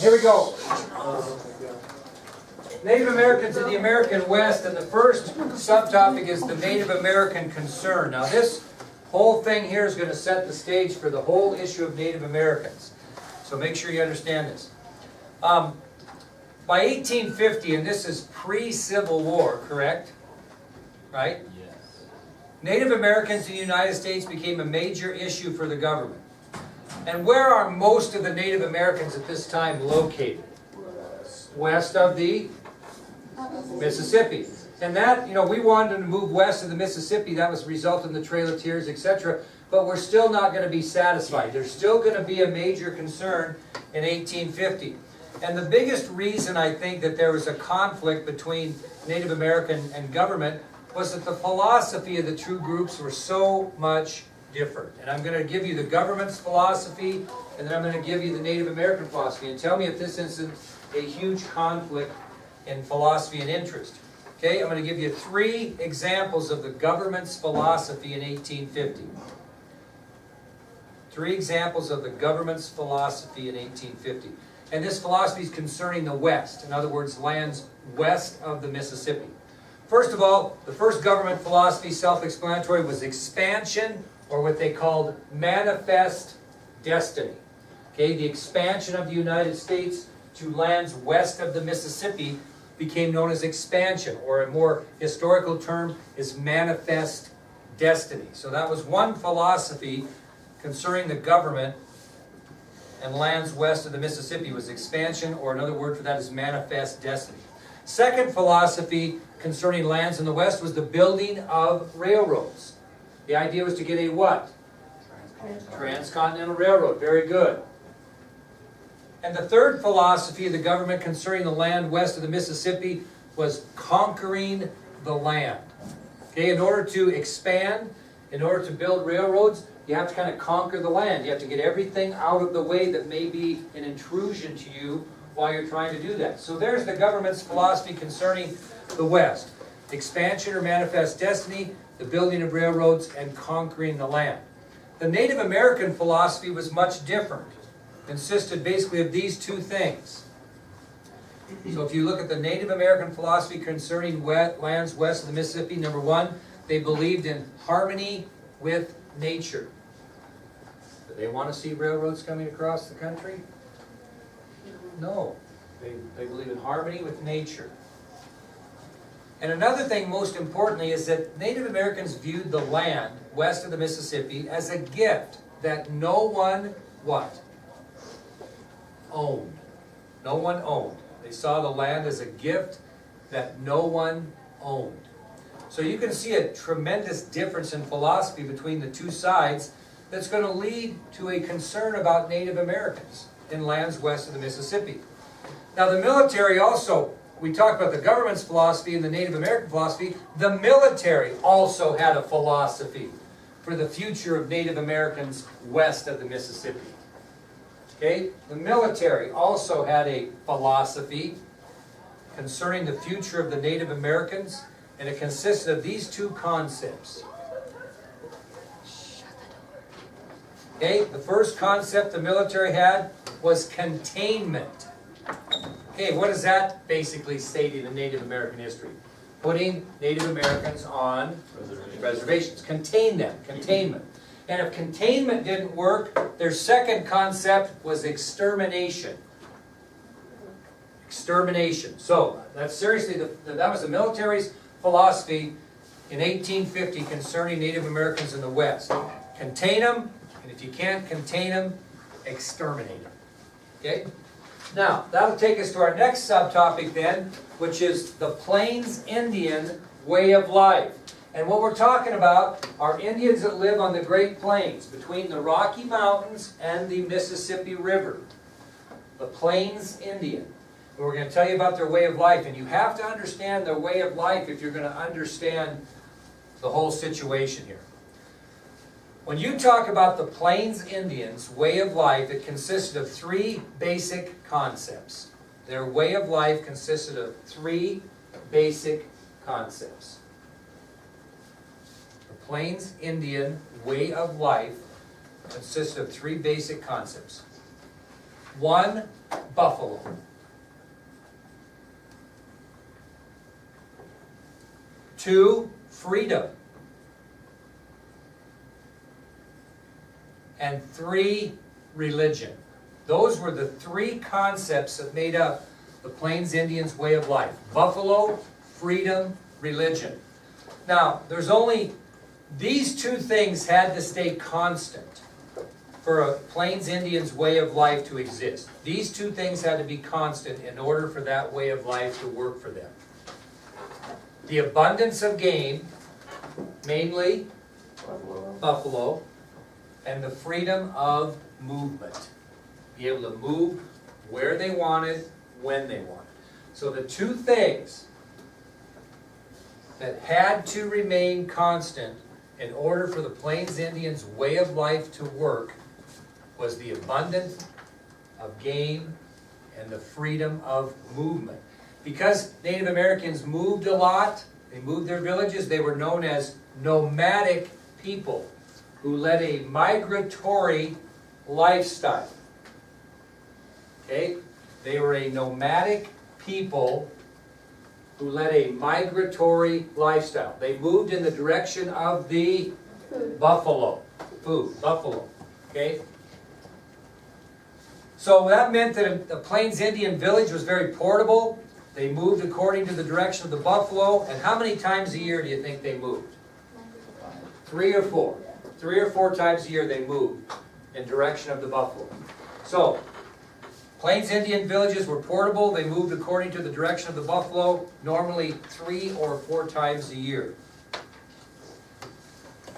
Here we go. Native Americans in the American West, and the first subtopic is the Native American concern. Now this whole thing here is going to set the stage for the whole issue of Native Americans. So make sure you understand this. By 1850, and this is pre-Civil War, correct? Right? Yes. Native Americans in the United States became a major issue for the government. And where are most of the Native Americans at this time located? West of the Mississippi. And that, you know, we wanted to move west of the Mississippi. That was result in the Trail of Tears, etc. But we're still not going to be satisfied. There's still going to be a major concern in 1850. And the biggest reason I think that there was a conflict between Native American and government was that the philosophy of the two groups were so much different. And I'm going to give you the government's philosophy, and then I'm going to give you the Native American philosophy. And tell me if this isn't a huge conflict in philosophy and interest. Okay, I'm going to give you 3 examples of the government's philosophy in 1850. 3 examples of the government's philosophy in 1850. And this philosophy is concerning the West. In other words, lands west of the Mississippi. First of all, the first government philosophy, self-explanatory, was expansion, or what they called manifest destiny. Okay, the expansion of the United States to lands west of the Mississippi became known as expansion, or a more historical term is manifest destiny. So that was one philosophy concerning the government and lands west of the Mississippi, was expansion, or another word for that is manifest destiny. Second philosophy concerning lands in the West was the building of railroads. The idea was to get a what? Transcontinental railroad. Very good. And the third philosophy of the government concerning the land west of the Mississippi was conquering the land. Okay, in order to expand, in order to build railroads, you have to kind of conquer the land. You have to get everything out of the way that may be an intrusion to you while you're trying to do that. So there's the government's philosophy concerning the West. Expansion or manifest destiny, the building of railroads, and conquering the land. The Native American philosophy was much different. It consisted basically of these 2 things. So if you look at the Native American philosophy concerning lands west of the Mississippi, number 1, they believed in harmony with nature. Do they want to see railroads coming across the country? No. They believe in harmony with nature. And another thing, most importantly, is that Native Americans viewed the land west of the Mississippi as a gift that no one, what? Owned. No one owned. They saw the land as a gift that no one owned. So you can see a tremendous difference in philosophy between the 2 sides that's going to lead to a concern about Native Americans in lands west of the Mississippi. Now the military also, we talked about the government's philosophy and the Native American philosophy. The military also had a philosophy for the future of Native Americans west of the Mississippi. Okay? The military also had a philosophy concerning the future of the Native Americans, and it consisted of these 2 concepts. Okay? The first concept the military had was containment. Okay, what does that basically state in Native American history? Putting Native Americans on reservations. Contain them. Containment. And if containment didn't work, their second concept was extermination. Extermination. So, that's seriously, that was the military's philosophy in 1850 concerning Native Americans in the West. Contain them, and if you can't contain them, exterminate them. Okay? Now, that'll take us to our next subtopic then, which is the Plains Indian way of life. And what we're talking about are Indians that live on the Great Plains, between the Rocky Mountains and the Mississippi River. The Plains Indian. And we're going to tell you about their way of life. And you have to understand their way of life if you're going to understand the whole situation here. When you talk about the Plains Indians' way of life, it consisted of 3 basic concepts. Their way of life consisted of 3 basic concepts. The Plains Indian way of life consisted of 3 basic concepts. 1, buffalo. 2, freedom. And 3, religion. Those were the 3 concepts that made up the Plains Indians' way of life. Buffalo, freedom, religion. Now, there's only, these 2 things had to stay constant for a Plains Indians' way of life to exist. These 2 things had to be constant in order for that way of life to work for them. The abundance of game, mainly buffalo, and the freedom of movement. Be able to move where they wanted, when they wanted. So the 2 things that had to remain constant in order for the Plains Indians' way of life to work was the abundance of game and the freedom of movement. Because Native Americans moved a lot, they moved their villages, they were known as nomadic people who led a migratory lifestyle. Okay? They were a nomadic people who led a migratory lifestyle. They moved in the direction of the buffalo. Buffalo. Okay? So that meant that a Plains Indian village was very portable. They moved according to the direction of the buffalo. And how many times a year do you think they moved? 3 or 4. 3 or 4 times a year they moved in direction of the buffalo. So, Plains Indian villages were portable. They moved according to the direction of the buffalo, normally 3 or 4 times a year.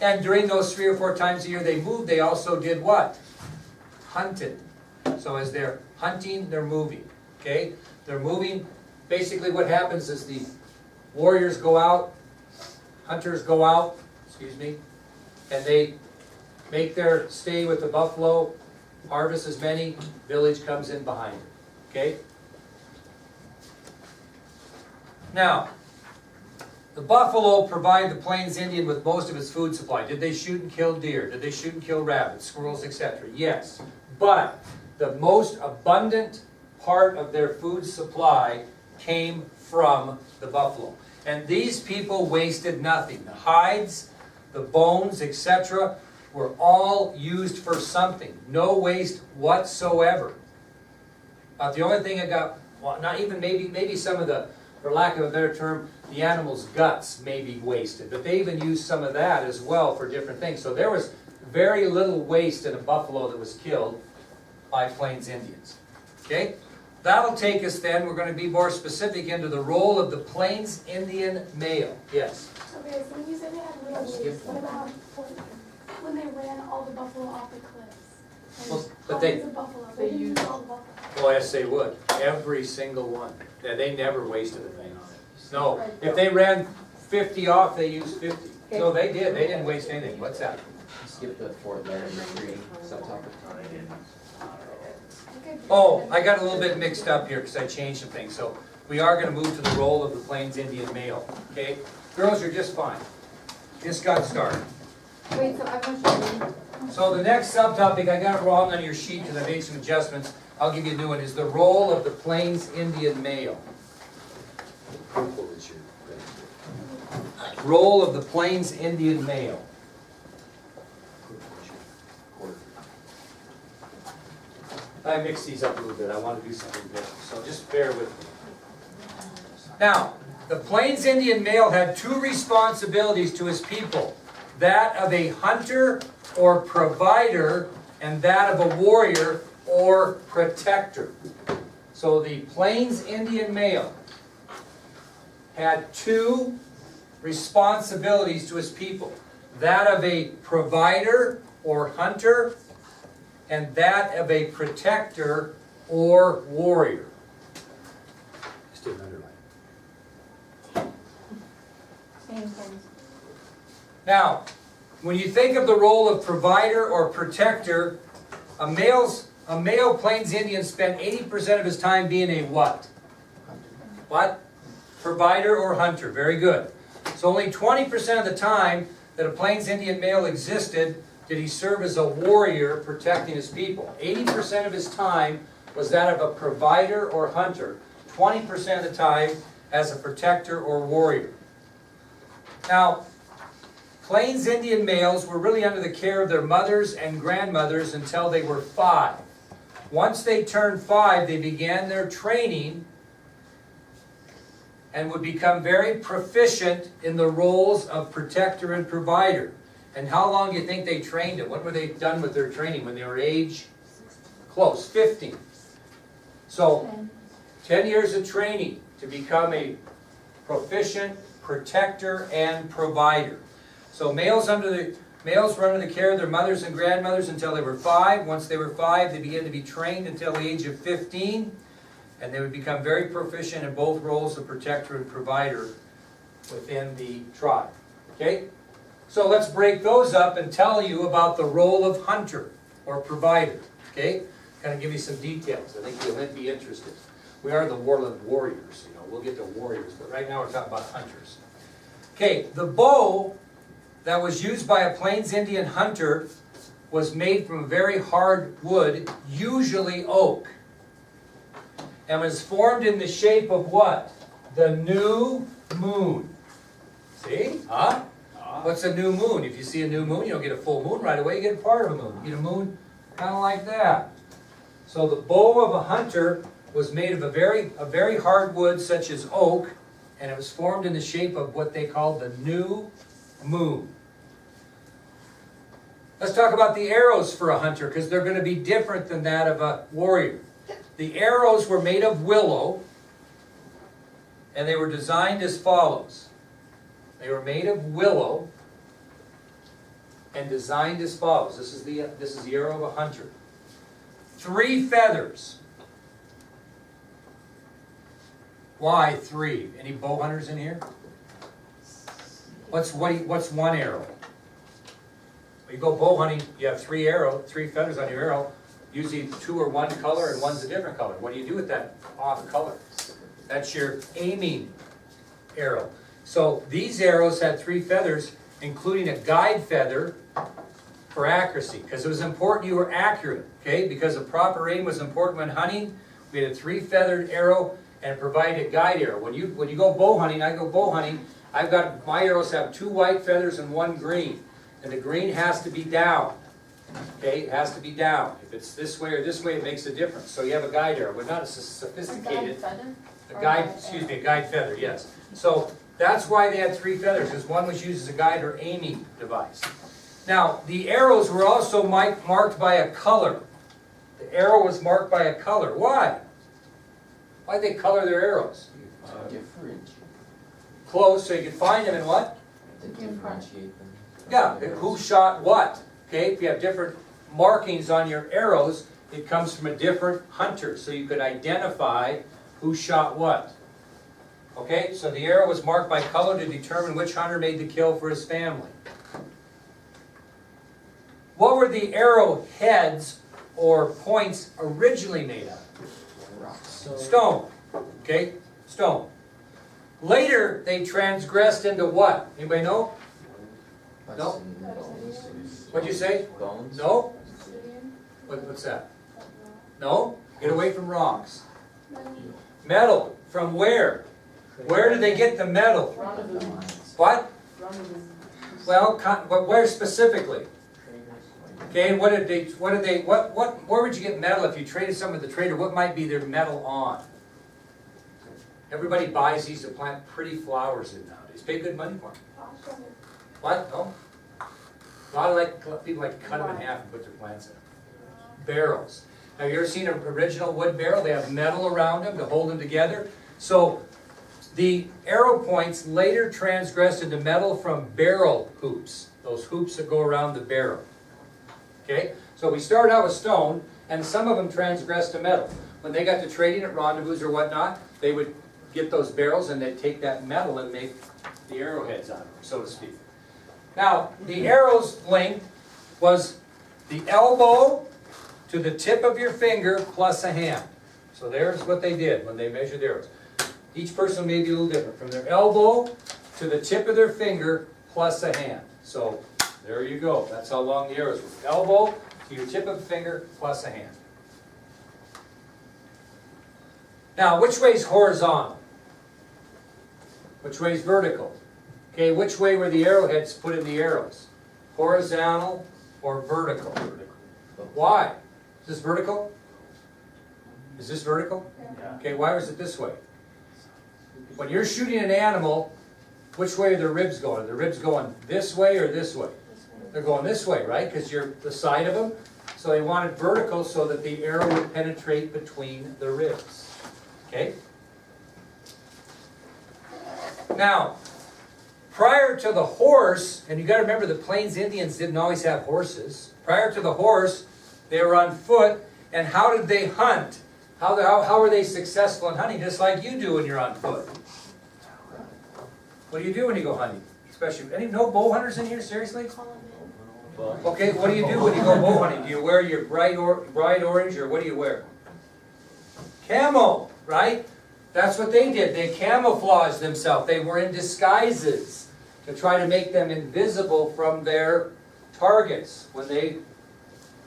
And during those 3 or 4 times a year they moved, they also did what? Hunted. So as they're hunting, they're moving. Okay? They're moving. Basically what happens is the warriors go out, hunters go out, and they make their stay with the buffalo, harvest as many, village comes in behind it. Okay? Now, the buffalo provide the Plains Indian with most of its food supply. Did they shoot and kill deer? Did they shoot and kill rabbits, squirrels, etc.? Yes. But the most abundant part of their food supply came from the buffalo. And these people wasted nothing. The hides, the bones, etc., were all used for something. No waste whatsoever. The only thing that got, well, not even maybe some of the, for lack of a better term, the animal's guts may be wasted. But they even used some of that as well for different things. So there was very little waste in a buffalo that was killed by Plains Indians. Okay? That'll take us then, we're going to be more specific into the role of the Plains Indian male. Yes? Okay, so when you said they had little waste, what about when they ran all the buffalo off the cliffs? Well, but they buffalo. They didn't use all the buffalo. Oh, yes, they would. Every single one. Yeah, they never wasted a thing on it. No, if they ran 50 off, they used 50. No, they did. They didn't waste anything. What's that? Skip the 4th letter in the 3 subtopic. Oh, I got a little bit mixed up here because I changed some things. So we are going to move to the role of the Plains Indian male. Okay? Girls, you're just fine. Just got started. Wait, so I'm not sure. So the next subtopic, I got it wrong on your sheet because I made some adjustments. I'll give you a new one, is the role of the Plains Indian male. Role of the Plains Indian male. I mixed these up a little bit. I want to do something different, so just bear with me. Now, the Plains Indian male had 2 responsibilities to his people. That of a hunter or provider, and that of a warrior or protector. So the Plains Indian male had 2 responsibilities to his people. That of a provider or hunter, and that of a protector or warrior. Just didn't underline. Same thing. Now, when you think of the role of provider or protector, a male Plains Indian spent 80% of his time being a what? What? Provider or hunter. Very good. So only 20% of the time that a Plains Indian male existed did he serve as a warrior protecting his people. 80% of his time was that of a provider or hunter. 20% of the time as a protector or warrior. Now, Plains Indian males were really under the care of their mothers and grandmothers until they were 5. Once they turned 5, they began their training and would become very proficient in the roles of protector and provider. And how long do you think they trained them? When were they done with their training? When they were age? Close, 15. So, 10 years of training to become a proficient protector and provider. So males were under the care of their mothers and grandmothers until they were 5. Once they were 5, they began to be trained until the age of 15. And they would become very proficient in both roles of protector and provider within the tribe. Okay? So let's break those up and tell you about the role of hunter or provider. Okay? Kind of give you some details. I think you'll be interested. We are the warland warriors. You know, we'll get to warriors, but right now we're talking about hunters. Okay, the bow that was used by a Plains Indian hunter was made from very hard wood, usually oak, and was formed in the shape of what? The new moon. See? Huh? What's a new moon? If you see a new moon, you don't get a full moon right away, you get a part of a moon. You get a moon kind of like that. So the bow of a hunter was made of a very hard wood such as oak, and it was formed in the shape of what they called the new moon. Let's talk about the arrows for a hunter, because they're going to be different than that of a warrior. The arrows were made of willow, and they were designed as follows. They were made of willow and designed as follows. This is the arrow of a hunter. 3 feathers. Why 3? Any bow hunters in here? What's one arrow? When you go bow hunting, you have 3 feathers on your arrow. Usually 2 are one color and 1's a different color. What do you do with that off color? That's your aiming arrow. So these arrows had 3 feathers, including a guide feather for accuracy, because it was important you were accurate. Okay, because a proper aim was important when hunting. We had a 3-feathered arrow and provided a guide arrow. When you go bow hunting, I go bow hunting. I've got my arrows have 2 white feathers and 1 green, and the green has to be down. Okay, it has to be down. If it's this way or this way, it makes a difference. So you have a guide arrow, but not as sophisticated. A guide feather, yes. So that's why they had 3 feathers, because one was used as a guide or aiming device. Now, the arrows were also marked by a color. The arrow was marked by a color. Why? Why did they color their arrows? Different. Close, so you can find them in what? To differentiate them. Yeah, who shot what? Okay, if you have different markings on your arrows, it comes from a different hunter, so you could identify who shot what. Okay, so the arrow was marked by color to determine which hunter made the kill for his family. What were the arrow heads or points originally made of? Stone. Okay, stone. Later, they transgressed into what? Anybody know? No? What'd you say? Bones? No? What's that? No? Get away from rocks. Metal. From where? Where did they get the metal? What? Well, but where specifically? Okay, where would you get metal if you traded some with the trader? What might be their metal on? Everybody buys these to plant pretty flowers in nowadays. Pay good money for them. What? No? A lot of people like to cut them in half and put their plants in them. Barrels. Have you ever seen an original wood barrel? They have metal around them to hold them together. So the arrow points later transgressed into metal from barrel hoops. Those hoops that go around the barrel. Okay? So we start out with stone, and some of them transgressed to metal. When they got to trading at rendezvous or whatnot, they would get those barrels and they'd take that metal and make the arrowheads out of them, so to speak. Now, the arrow's length was the elbow to the tip of your finger plus a hand. So there's what they did when they measured the arrows. Each person may be a little different. From their elbow to the tip of their finger plus a hand. So there you go. That's how long the arrows were. Elbow to your tip of the finger plus a hand. Now, which way is horizontal? Which way is vertical? Okay, which way were the arrowheads put in the arrows? Horizontal or vertical? Why? Is this vertical? Is this vertical? Yeah. Okay, why was it this way? When you're shooting an animal, which way are the ribs going? Are the ribs going this way or this way? They're going this way, right? Because you're the side of them. So they wanted vertical so that the arrow would penetrate between the ribs. Okay? Now, prior to the horse, and you got to remember the Plains Indians didn't always have horses. Prior to the horse, they were on foot. And how did they hunt? How were they successful in hunting? Just like you do when you're on foot. What do you do when you go hunting? Especially, no bow hunters in here? Seriously? Okay, what do you do when you go bow hunting? Do you wear your bright orange, or what do you wear? Camo, right? That's what they did. They camouflaged themselves. They were in disguises to try to make them invisible from their targets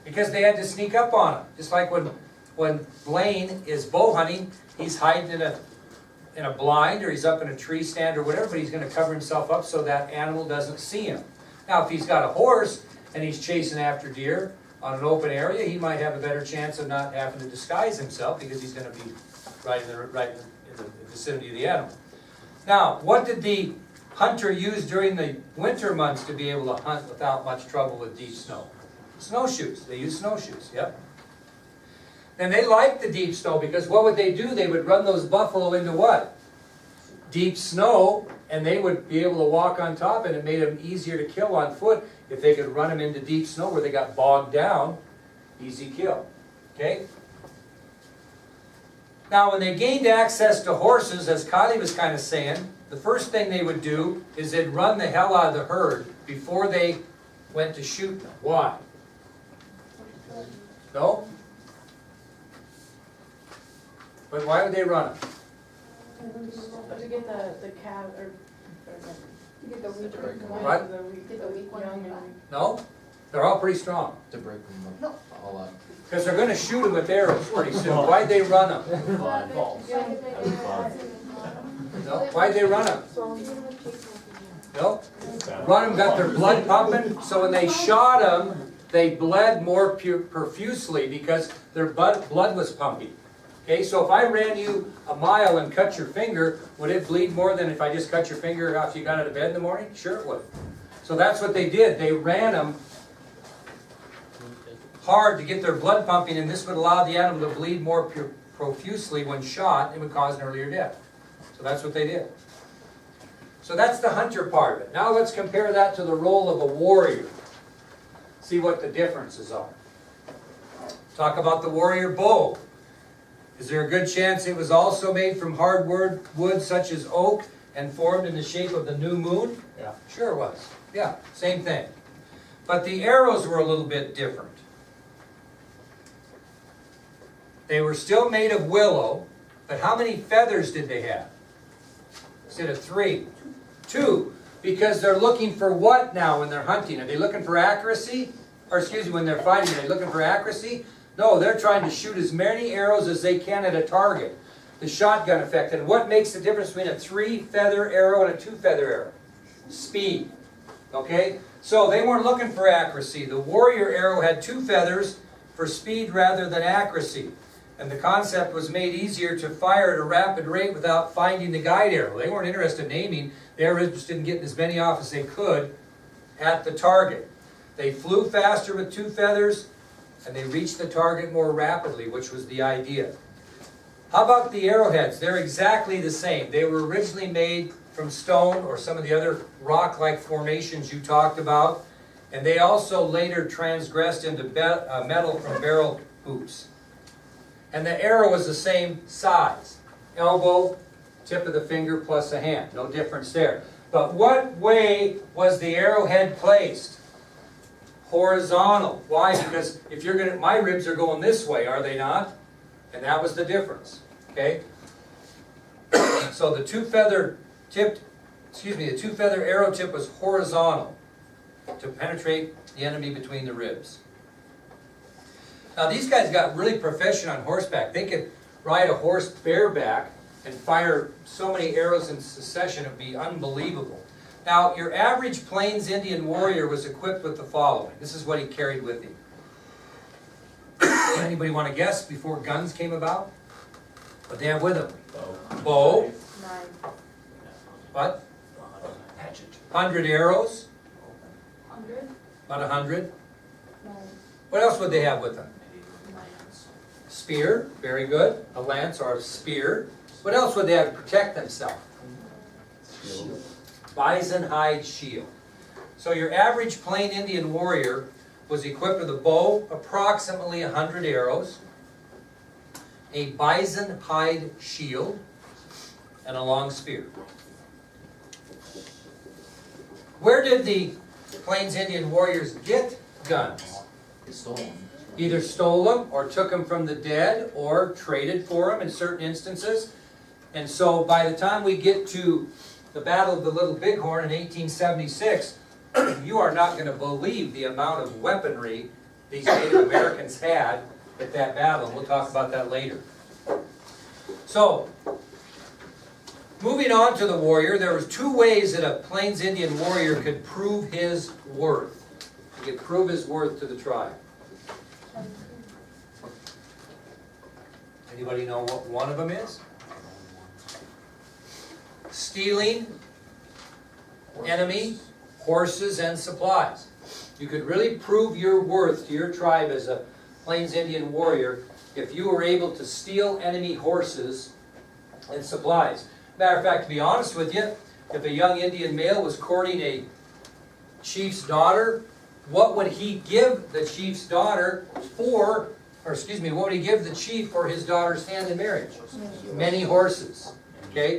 because they had to sneak up on them. Just like when Blaine is bow hunting, he's hiding in a blind, or he's up in a tree stand or whatever, but he's going to cover himself up so that animal doesn't see him. Now, if he's got a horse and he's chasing after deer on an open area, he might have a better chance of not having to disguise himself because he's going to be right in the vicinity of the animal. Now, what did the hunter use during the winter months to be able to hunt without much trouble with deep snow? Snowshoes. They used snowshoes, yep. And they liked the deep snow because what would they do? They would run those buffalo into what? Deep snow, and they would be able to walk on top, and it made them easier to kill on foot if they could run them into deep snow where they got bogged down. Easy kill. Okay? Now, when they gained access to horses, as Kylie was kind of saying, the first thing they would do is they'd run the hell out of the herd before they went to shoot them. Why? No? But why would they run them? To get the calf, or You get the weaker What? Get the weak one young in the and No? They're all pretty strong. To break them up, all up. Because they're going to shoot them with arrows pretty soon. Why'd they run them? No? Why'd they run them? No? Run them, got their blood pumping, so when they shot them, they bled more profusely because their blood was pumping. Okay, so if I ran you a mile and cut your finger, would it bleed more than if I just cut your finger after you got out of bed in the morning? Sure it would. So that's what they did. They ran them hard to get their blood pumping, and this would allow the animal to bleed more profusely when shot, and would cause an earlier death. So that's what they did. So that's the hunter part of it. Now let's compare that to the role of a warrior. See what the differences are. Talk about the warrior bow. Is there a good chance it was also made from hardwood wood such as oak and formed in the shape of the new moon? Yeah. Sure it was. Yeah, same thing. But the arrows were a little bit different. They were still made of willow, but how many feathers did they have? Instead of 3. 2. Because they're looking for what now when they're hunting? Are they looking for accuracy? Or excuse me, when they're fighting, are they looking for accuracy? No, they're trying to shoot as many arrows as they can at a target. The shotgun effect. And what makes the difference between a 3-feather arrow and a 2-feather arrow? Speed. Okay? So they weren't looking for accuracy. The warrior arrow had 2 feathers for speed rather than accuracy. And the concept was made easier to fire at a rapid rate without finding the guide arrow. They weren't interested in aiming. They were interested in getting as many off as they could at the target. They flew faster with 2 feathers, and they reached the target more rapidly, which was the idea. How about the arrowheads? They're exactly the same. They were originally made from stone or some of the other rock-like formations you talked about, and they also later transgressed into metal from barrel hoops. And the arrow was the same size. Elbow, tip of the finger plus a hand. No difference there. But what way was the arrowhead placed? Horizontal. Why? Because if you're going to, my ribs are going this way, are they not? And that was the difference. Okay? So the 2-feather arrow tip was horizontal to penetrate the enemy between the ribs. Now these guys got really proficient on horseback. They could ride a horse bareback and fire so many arrows in succession, it would be unbelievable. Now, your average Plains Indian warrior was equipped with the following. This is what he carried with him. Anybody want to guess before guns came about? What they have with them? Bow. 9. What? Hatchet. 100 arrows. 100? About 100. 9. What else would they have with them? Lance. Spear. Very good. A lance or a spear. What else would they have to protect themselves? Shield. Bison hide shield. So your average plain Indian warrior was equipped with a bow, approximately 100 arrows, a bison hide shield, and a long spear. Where did the Plains Indian warriors get guns? They stole them. Either stole them or took them from the dead or traded for them in certain instances. And so by the time we get to the Battle of the Little Bighorn in 1876, you are not going to believe the amount of weaponry these Native Americans had at that battle. We'll talk about that later. So, moving on to the warrior, there was 2 ways that a Plains Indian warrior could prove his worth. He could prove his worth to the tribe. Anybody know what one of them is? Stealing enemy horses and supplies. You could really prove your worth to your tribe as a Plains Indian warrior if you were able to steal enemy horses and supplies. Matter of fact, to be honest with you, if a young Indian male was courting a chief's daughter, what would he give the chief's daughter for, or excuse me, what would he give the chief for his daughter's hand in marriage? Many horses. Okay?